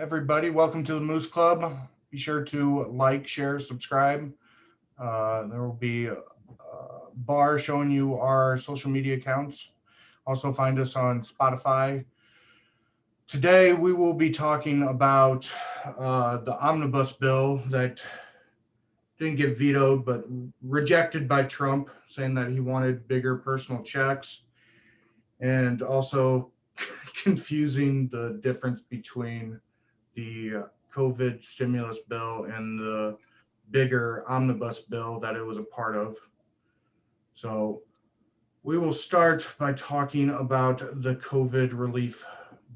everybody. Welcome to the Moose Club. Be sure to like, share, subscribe. There will be a bar showing you our social media accounts. Also, find us on Spotify. Today, we will be talking about the omnibus bill that didn't get vetoed but rejected by Trump, saying that he wanted bigger personal checks, and also confusing the difference between the COVID stimulus bill and the bigger omnibus bill that it was a part of. So we will start by talking about the COVID relief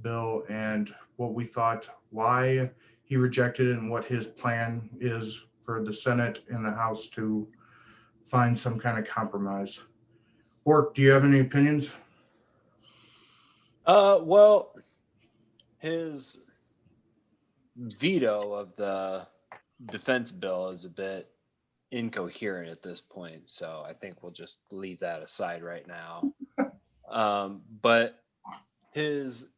bill and what we thought, why he rejected it, and what his plan is for the Senate and the House to find some kind of compromise. Bork, do you have any opinions? Well, his veto of the defense bill is a bit incoherent at this point, so I think we'll just leave that aside right now. But his,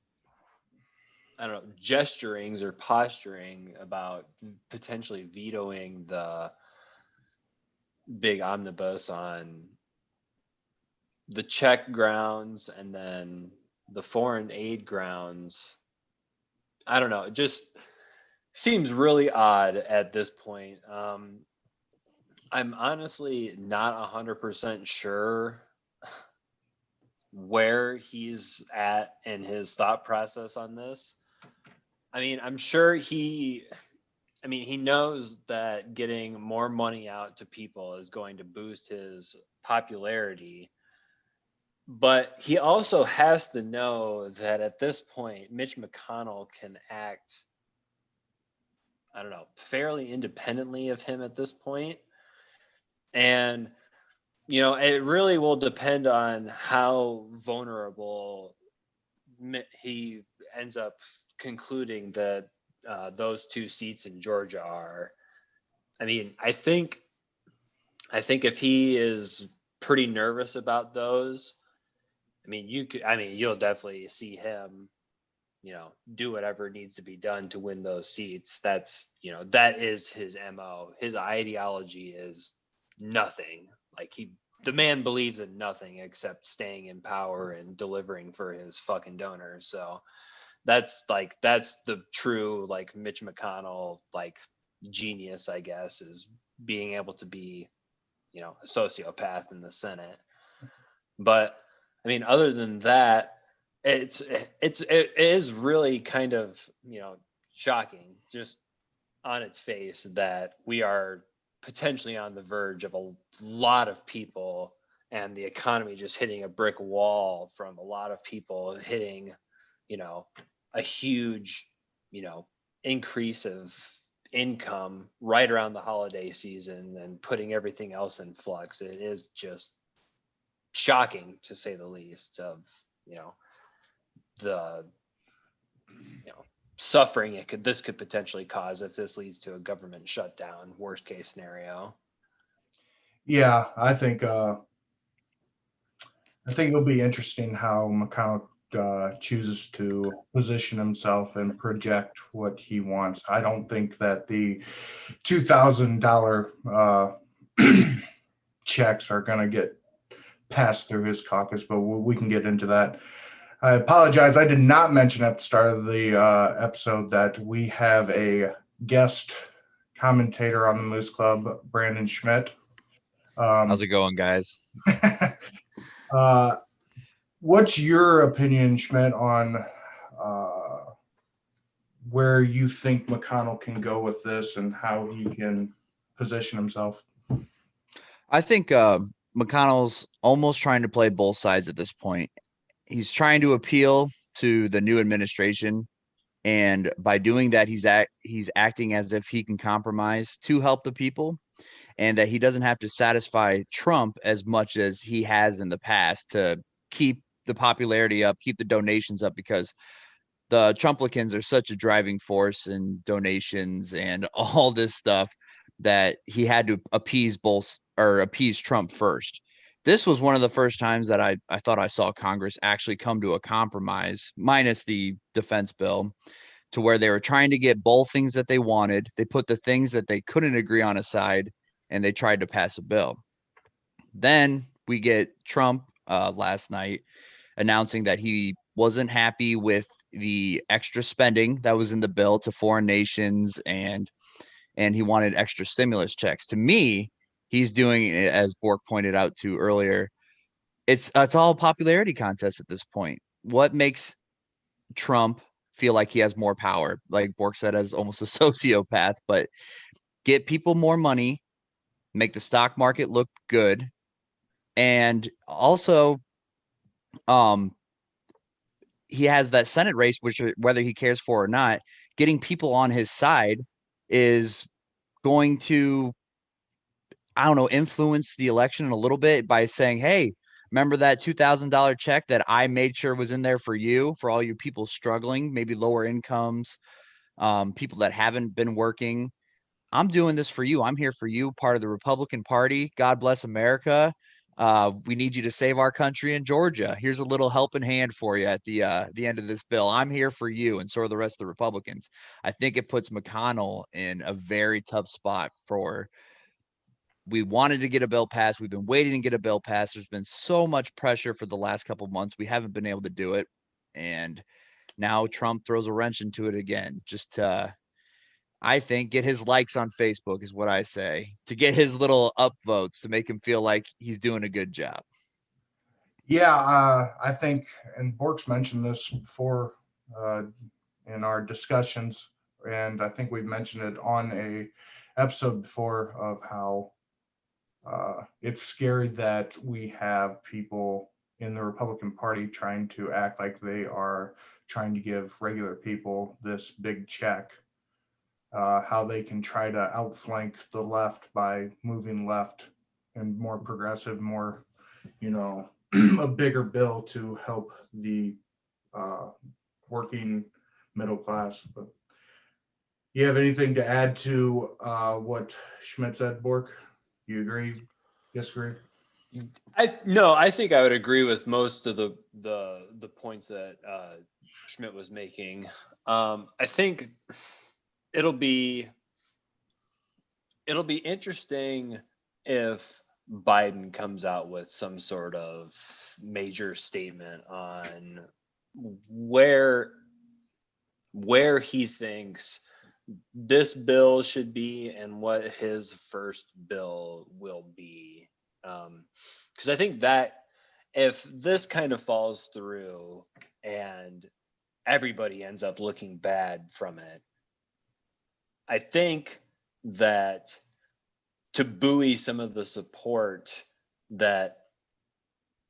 I don't know, gesturings or posturing about potentially vetoing the big omnibus on the check grounds and then the foreign aid grounds, I don't know, it just seems really odd at this point. I'm honestly not 100% sure where he's at in his thought process on this. I mean, I'm sure he knows that getting more money out to people is going to boost his popularity. But he also has to know that at this point, Mitch McConnell can act, I don't know, fairly independently of him at this point. And, it really will depend on how vulnerable he ends up concluding that those two seats in Georgia are. I mean, I think if he is pretty nervous about those, you'll definitely see him, do whatever needs to be done to win those seats. That's, that is his MO. His ideology is nothing. Like the man believes in nothing except staying in power and delivering for his fucking donors. So that's the true, like, Mitch McConnell, like, genius, I guess, is being able to be, a sociopath in the Senate. But I mean, other than that, it is really kind of, shocking just on its face that we are potentially on the verge of a lot of people and the economy just hitting a brick wall from a lot of people hitting, a huge, increase of income right around the holiday season and putting everything else in flux. It is just shocking, to say the least, of the suffering this could potentially cause if this leads to a government shutdown, worst case scenario. Yeah, I think it'll be interesting how McConnell chooses to position himself and project what he wants. I don't think that the $2,000 checks are going to get passed through his caucus, but we can get into that. I apologize. I did not mention at the start of the episode that we have a guest commentator on the Moose Club, Brandon Schmidt. How's it going, guys? What's your opinion, Schmidt, on where you think McConnell can go with this and how he can position himself? I think McConnell's almost trying to play both sides at this point. He's trying to appeal to the new administration, and by doing that, he's acting as if he can compromise to help the people, and that he doesn't have to satisfy Trump as much as he has in the past to keep the popularity up, keep the donations up, because the Trumplicans are such a driving force in donations and all this stuff that he had to appease Trump first. This was one of the first times that I thought I saw Congress actually come to a compromise, minus the defense bill, to where they were trying to get both things that they wanted. They put the things that they couldn't agree on aside, and they tried to pass a bill. Then we get Trump last night announcing that he wasn't happy with the extra spending that was in the bill to foreign nations, and he wanted extra stimulus checks. To me, he's doing, as Bork pointed out to earlier, it's all a popularity contest at this point. What makes Trump feel like he has more power? Like Bork said, as almost a sociopath, but get people more money, make the stock market look good, and also he has that Senate race, which whether he cares for or not, getting people on his side is going to, I don't know, influence the election a little bit by saying, hey, remember that $2,000 check that I made sure was in there for you, for all you people struggling, maybe lower incomes, people that haven't been working. I'm doing this for you. I'm here for you, part of the Republican Party. God bless America. We need you to save our country in Georgia. Here's a little helping hand for you at the end of this bill. I'm here for you, and so are the rest of the Republicans. I think it puts McConnell in a very tough spot. We wanted to get a bill passed. We've been waiting to get a bill passed. There's been so much pressure for the last couple of months. We haven't been able to do it, and now Trump throws a wrench into it again, just to, I think, get his likes on Facebook is what I say, to get his little upvotes to make him feel like he's doing a good job. Yeah, I think, and Bork's mentioned this before in our discussions, and I think we've mentioned it on a episode before of how it's scary that we have people in the Republican Party trying to act like they are trying to give regular people this big check. How they can try to outflank the left by moving left and more progressive, more, a bigger bill to help the working middle class. But you have anything to add to what Schmidt said, Bork? You agree? Disagree? I think I would agree with most of the points that Schmidt was making. I think it'll be interesting if Biden comes out with some sort of major statement on where he thinks this bill should be and what his first bill will be. Because I think that if this kind of falls through and everybody ends up looking bad from it, I think that to buoy some of the support that,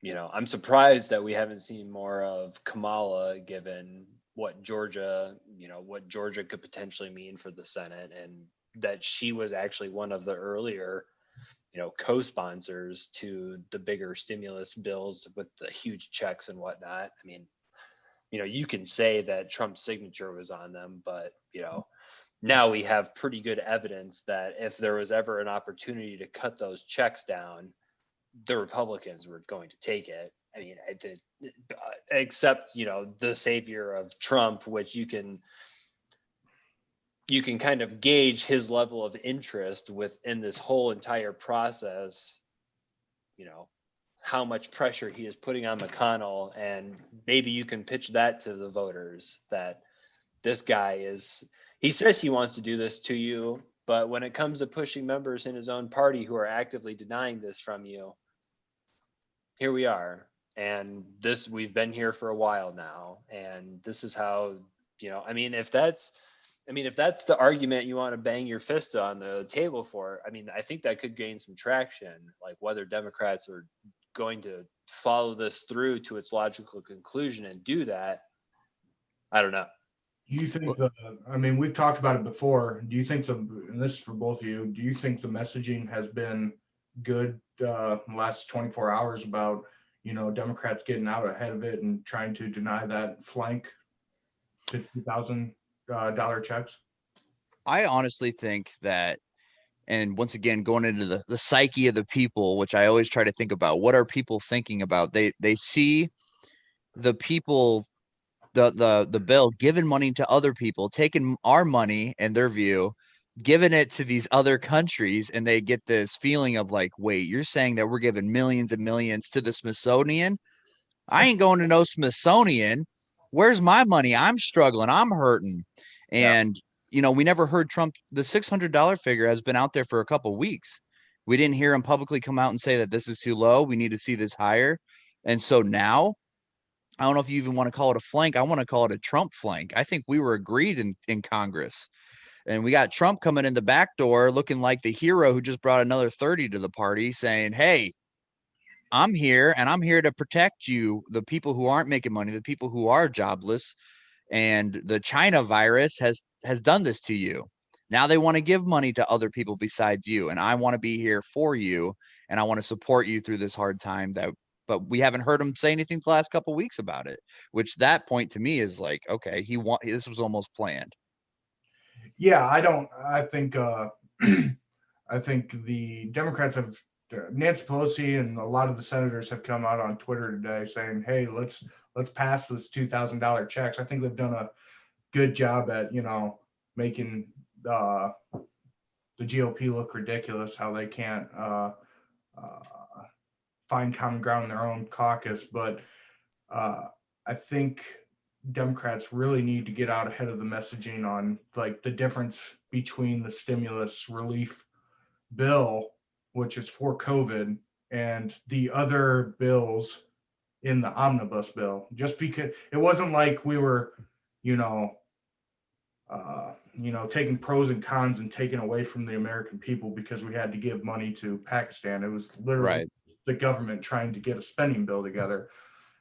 I'm surprised that we haven't seen more of Kamala, given what Georgia could potentially mean for the Senate, and that she was actually one of the earlier, co-sponsors to the bigger stimulus bills with the huge checks and whatnot. I mean, you can say that Trump's signature was on them, but, now we have pretty good evidence that if there was ever an opportunity to cut those checks down, the Republicans were going to take it. I mean, except, the savior of Trump, which you can kind of gauge his level of interest within this whole entire process, how much pressure he is putting on McConnell. And maybe you can pitch that to the voters, that this guy he says he wants to do this to you, but when it comes to pushing members in his own party who are actively denying this from you, here we are. And we've been here for a while now. And this is how, if that's the argument you want to bang your fist on the table for, I think that could gain some traction. Like, whether Democrats are going to follow this through to its logical conclusion and do that, I don't know. Do you think we've talked about it before. Do you think and this is for both of you, do you think the messaging has been good last 24 hours about, Democrats getting out ahead of it and trying to deny that flank to $2,000 checks? I honestly think that, and once again, going into the psyche of the people, which I always try to think about, what are people thinking about? They see the people the bill, giving money to other people, taking our money and their view, giving it to these other countries, and they get this feeling of like, wait, you're saying that we're giving millions and millions to the Smithsonian? I ain't going to no Smithsonian. Where's my money? I'm struggling. I'm hurting. Yeah. And we never heard Trump. The $600 figure has been out there for a couple weeks. We didn't hear him publicly come out and say that this is too low. We need to see this higher. And so now, I don't know if you even want to call it a flank. I want to call it a Trump flank. I think we were agreed in Congress. And we got Trump coming in the back door looking like the hero who just brought another 30 to the party, saying, hey, I'm here and I'm here to protect you, the people who aren't making money, the people who are jobless. And the China virus has done this to you. Now they want to give money to other people besides you. And I want to be here for you. And I want to support you through this hard time but we haven't heard him say anything the last couple of weeks about it, which that point to me is like, okay, this was almost planned. Yeah, I think I think the Democrats have Nancy Pelosi and a lot of the senators have come out on Twitter today saying, "Hey, let's pass this $2,000 checks." I think they've done a good job at making the GOP look ridiculous. How they can't find common ground in their own caucus, but I think Democrats really need to get out ahead of the messaging on like the difference between the stimulus relief bill, which is for COVID, and the other bills in the omnibus bill. Just because it wasn't like we were, you know, taking pros and cons and taking away from the American people because we had to give money to Pakistan. It was literally Right. the government trying to get a spending bill together.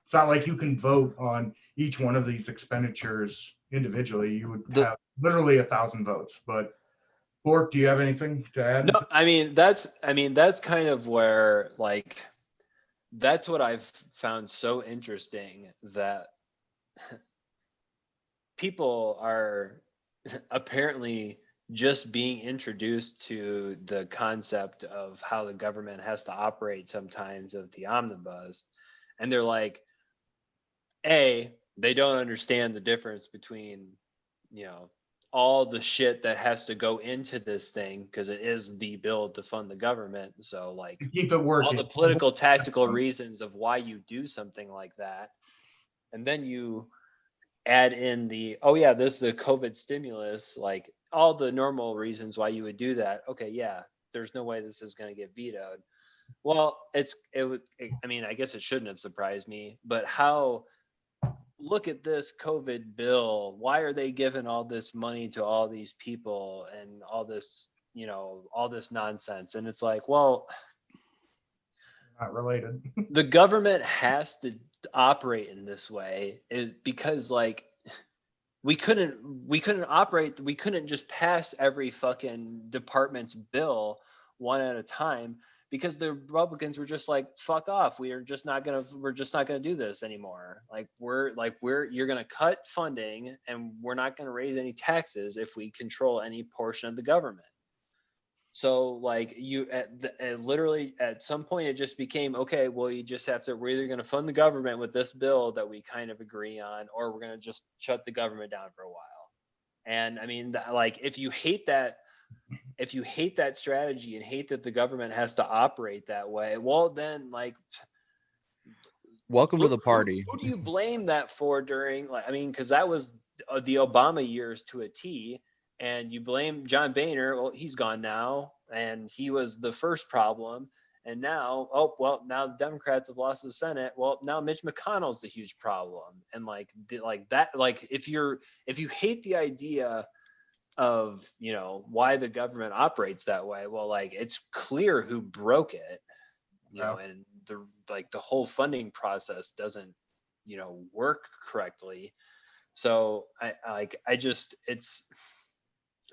It's not like you can vote on each one of these expenditures individually. You would have literally 1,000 votes. But Bork, do you have anything to add? No, that's kind of where like that's what I've found so interesting, that people are apparently just being introduced to the concept of how the government has to operate sometimes, of the omnibus, and they're like, they don't understand the difference between all the shit that has to go into this thing, because it is the bill to fund the government. So like Keep it working. all the political tactical reasons of why you do something like that, and then you add in the this is the COVID stimulus, like all the normal reasons why you would do that. Okay, yeah, there's no way this is going to get vetoed. Well, I guess it shouldn't have surprised me, but look at this COVID bill. Why are they giving all this money to all these people and all this, all this nonsense? And it's like, well, not related. the government has to operate in this way is because like we couldn't just pass every fucking department's bill one at a time, because the Republicans were just like, fuck off, we're just not gonna do this anymore. You're gonna cut funding, and we're not gonna raise any taxes if we control any portion of the government. So like literally at some point it just became, okay, well, you just have to, we're either going to fund the government with this bill that we kind of agree on, or we're going to just shut the government down for a while. And I mean, like if you hate that strategy and hate that the government has to operate that way, well then like, welcome to the party. Who do you blame that for during, like, I mean, because that was the Obama years to a T. And you blame John Boehner. Well, he's gone now, and he was the first problem. And now, now the Democrats have lost the Senate. Well, now Mitch McConnell's the huge problem. And like that, like if you hate the idea of why the government operates that way, well, like it's clear who broke it, and the whole funding process doesn't work correctly. So it's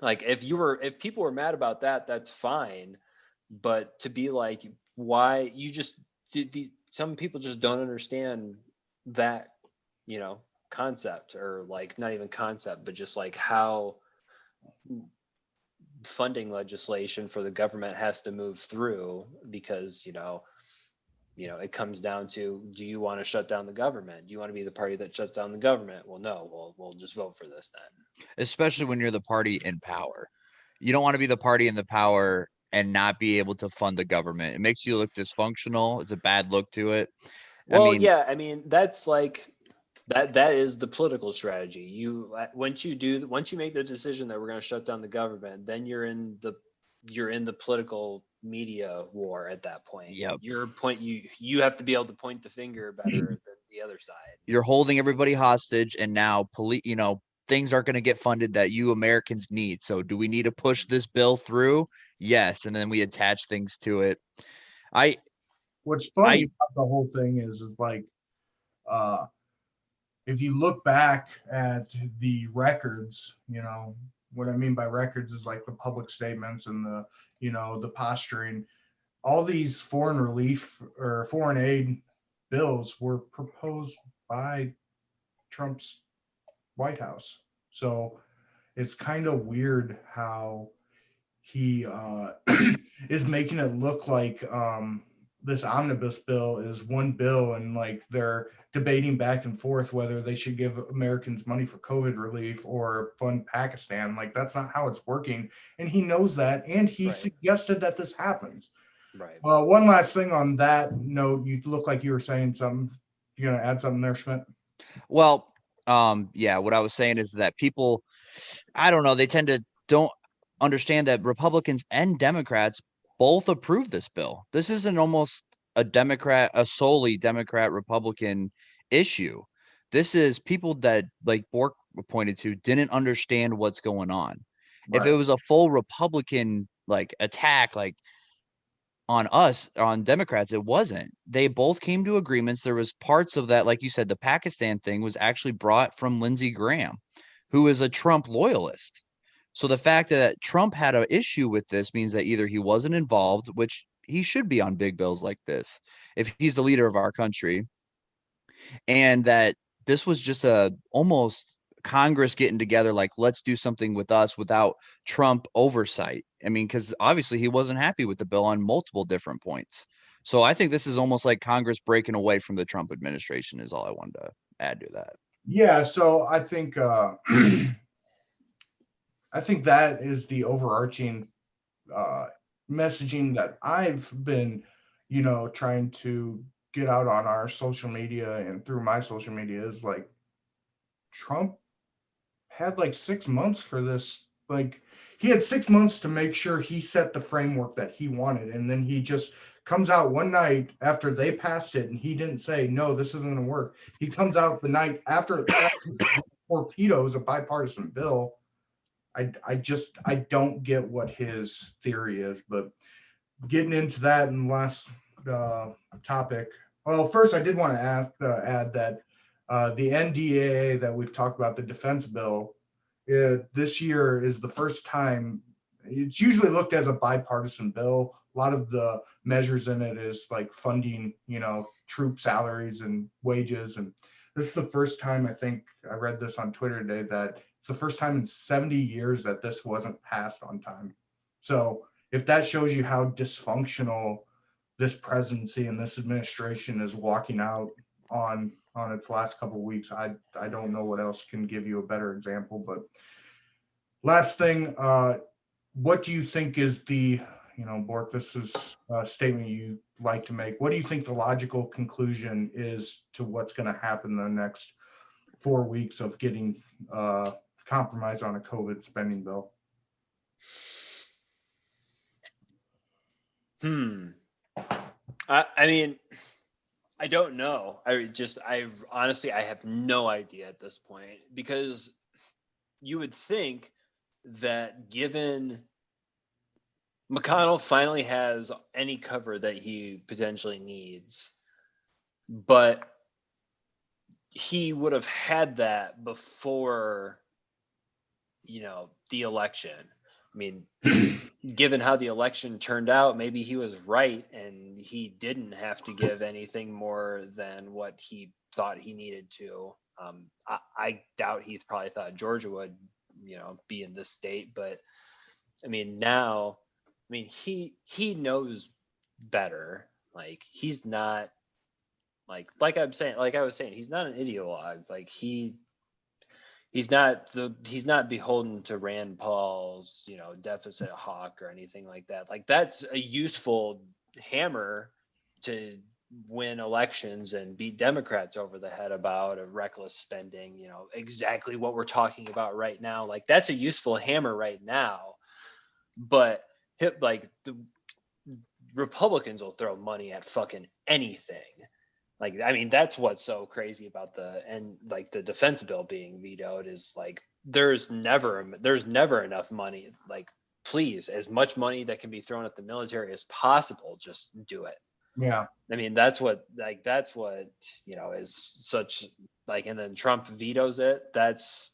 like if people were mad about that, that's fine. But to be like, why you just some people just don't understand that, concept, or like not even concept, but just like how funding legislation for the government has to move through, because it comes down to, do you want to shut down the government? Do you want to be the party that shuts down the government? Well, no, we'll just vote for this then. Especially when you're the party in power. You don't want to be the party in the power and not be able to fund the government. It makes you look dysfunctional. It's a bad look to it. Well, yeah, I mean, that's like that is the political strategy. Once you make the decision that we're going to shut down the government, then you're in the political media war at that point. Yep. You have to be able to point the finger better than the other side. You're holding everybody hostage, and now things aren't going to get funded that you Americans need. So do we need to push this bill through? Yes, and then we attach things to it. What's funny about the whole thing is like, if you look back at the records, what I mean by records is like the public statements and the posturing. All these foreign relief or foreign aid bills were proposed by Trump's White House. So it's kind of weird how he is making it look like this omnibus bill is one bill, and like they're debating back and forth whether they should give Americans money for COVID relief or fund Pakistan. Like, that's not how it's working, and he knows that, and he suggested that this happens. Right. One last thing on that note, you look like you were saying something. You gonna add something there, Schmidt? Well, yeah, what I was saying is that people, I don't know, they tend to don't understand that Republicans and Democrats both approve this bill. This isn't almost a solely Democrat Republican issue. This is people that, like Bork pointed to, didn't understand what's going on. If it was a full Republican attack on Democrats, it wasn't. They both came to agreements. There was parts of that, like you said, the Pakistan thing was actually brought from Lindsey Graham, who is a Trump loyalist. So the fact that Trump had an issue with this means that either he wasn't involved, which he should be on big bills like this if he's the leader of our country, and that this was just almost Congress getting together, like, let's do something with us without Trump oversight. I mean, because obviously he wasn't happy with the bill on multiple different points. So I think this is almost like Congress breaking away from the Trump administration is all I wanted to add to that. Yeah, so I think I think that is the overarching messaging that I've been, trying to get out on our social media and through my social media is like, Trump had like 6 months for this. Like, he had 6 months to make sure he set the framework that he wanted. And then he just comes out one night after they passed it and he didn't say, no, this isn't going to work. He comes out the night after torpedoes a bipartisan bill. I don't get what his theory is, but getting into that in the last topic. Well, first I did want to add that the NDAA that we've talked about, the defense bill, this year is the first time. It's usually looked as a bipartisan bill. A lot of the measures in it is like funding, troop salaries and wages. And this is the first time, I think I read this on Twitter today, that it's the first time in 70 years that this wasn't passed on time. So if that shows you how dysfunctional this presidency and this administration is walking out on its last couple of weeks, I don't know what else can give you a better example. But last thing, what do you think is the, Bork, this is a statement you like to make. What do you think the logical conclusion is to what's going to happen in the next 4 weeks of getting compromise on a COVID spending bill? I mean, I don't know. I honestly have no idea at this point, because you would think that given McConnell finally has any cover that he potentially needs, but he would have had that before, the election. I mean, given how the election turned out, maybe he was right and he didn't have to give anything more than what he thought he needed to. I doubt he probably thought Georgia would, be in this state, but I mean, now, he knows better. Like he's not like I was saying, he's not an ideologue. Like he's not beholden to Rand Paul's, deficit hawk or anything like that. Like that's a useful hammer to win elections and beat Democrats over the head about a reckless spending, exactly what we're talking about right now. Like that's a useful hammer right now. But like the Republicans will throw money at fucking anything. Like, I mean, that's what's so crazy about the defense bill being vetoed is like there's never enough money. Like, please, as much money that can be thrown at the military as possible, just do it. Yeah. I mean, that's what is such like, and then Trump vetoes it. That's,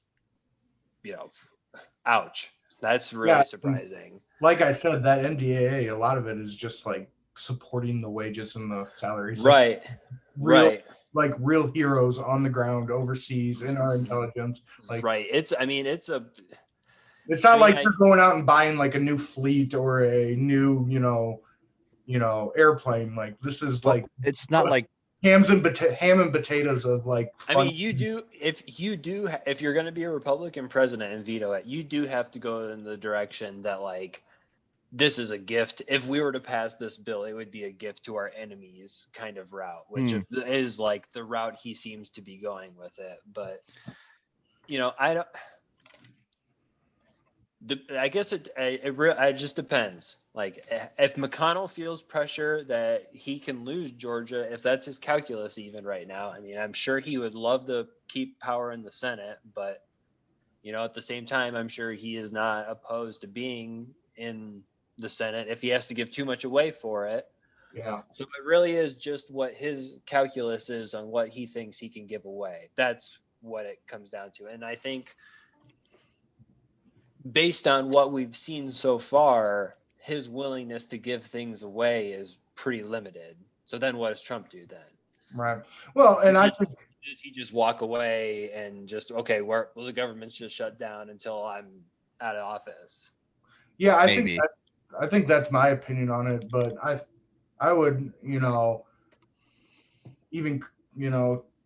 ouch. That's really surprising. Like I said, that NDAA, a lot of it is just like supporting the wages and the salaries. Right. Right. Like real heroes on the ground overseas in our intelligence. Like, right. It's not like you're going out and buying like a new fleet or a new, airplane. Like this is like, it's not like ham and potatoes of like fun. I mean, if you're going to be a Republican president and veto it, you do have to go in the direction that like this is a gift. If we were to pass this bill, it would be a gift to our enemies kind of route, which is like the route he seems to be going with it. But I guess it just depends. Like if McConnell feels pressure that he can lose Georgia, if that's his calculus even right now, I mean, I'm sure he would love to keep power in the Senate, but at the same time, I'm sure he is not opposed to being in the Senate if he has to give too much away for it. Yeah. So it really is just what his calculus is on what he thinks he can give away. That's what it comes down to. And I think based on what we've seen so far, his willingness to give things away is pretty limited. So then what does Trump do then? Right. Well, and I think does he just walk away and just, okay, well, the government's just shut down until I'm out of office? Yeah, I think that's my opinion on it, but I would, even,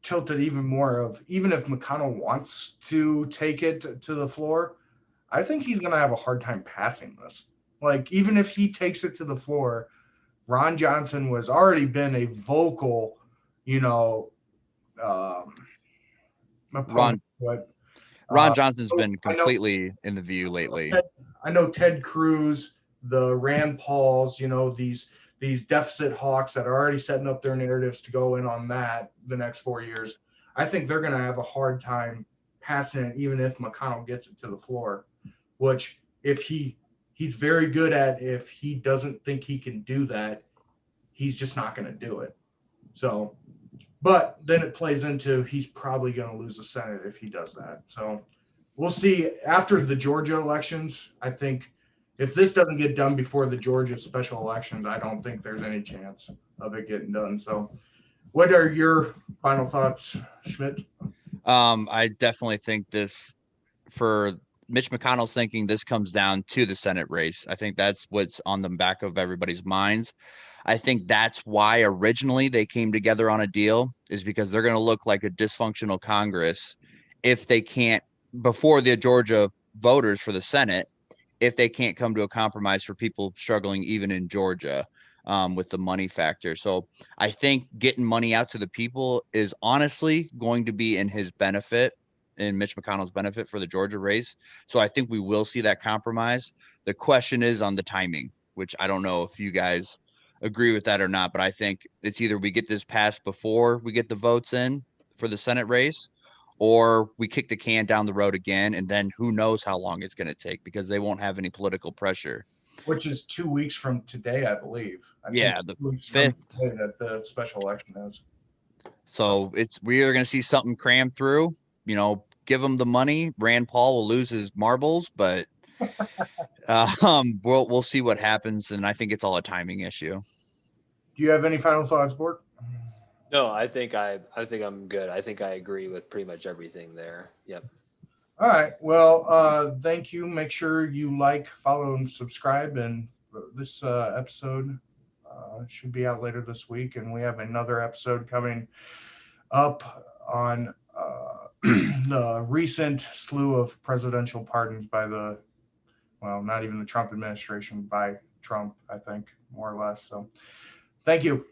tilt it even more of even if McConnell wants to take it to the floor, I think he's going to have a hard time passing this. Like, even if he takes it to the floor, Ron Johnson was already been a vocal, opponent. Ron Johnson's been completely in the view lately. I know Ted Cruz, the Rand Pauls, these deficit hawks that are already setting up their narratives to go in on that the next 4 years. I think they're going to have a hard time passing it, even if McConnell gets it to the floor, which if he's very good at, if he doesn't think he can do that, he's just not going to do it. So, but then it plays into he's probably going to lose the Senate if he does that. So we'll see after the Georgia elections. I think if this doesn't get done before the Georgia special elections, I don't think there's any chance of it getting done. So what are your final thoughts, Schmidt? I definitely think this, for Mitch McConnell's thinking, this comes down to the Senate race. I think that's what's on the back of everybody's minds. I think that's why originally they came together on a deal, is because they're going to look like a dysfunctional Congress if they can't, before the Georgia voters for the Senate, if they can't come to a compromise for people struggling even in Georgia with the money factor. So I think getting money out to the people is honestly going to be in his benefit, in Mitch McConnell's benefit for the Georgia race. So I think we will see that compromise. The question is on the timing, which I don't know if you guys agree with that or not, but I think it's either we get this passed before we get the votes in for the Senate race, or we kick the can down the road again, and then who knows how long it's going to take because they won't have any political pressure. Which is 2 weeks from today, I believe. Yeah, the 5th that the special election is. So we are going to see something crammed through. Give them the money. Rand Paul will lose his marbles, but we'll see what happens, and I think it's all a timing issue. Do you have any final thoughts, Bork? No, I think I'm good. I think I agree with pretty much everything there. Yep. All right. Well, thank you. Make sure you like, follow, and subscribe. And this episode should be out later this week. And we have another episode coming up on the recent slew of presidential pardons by not even the Trump administration, by Trump, I think, more or less. So thank you.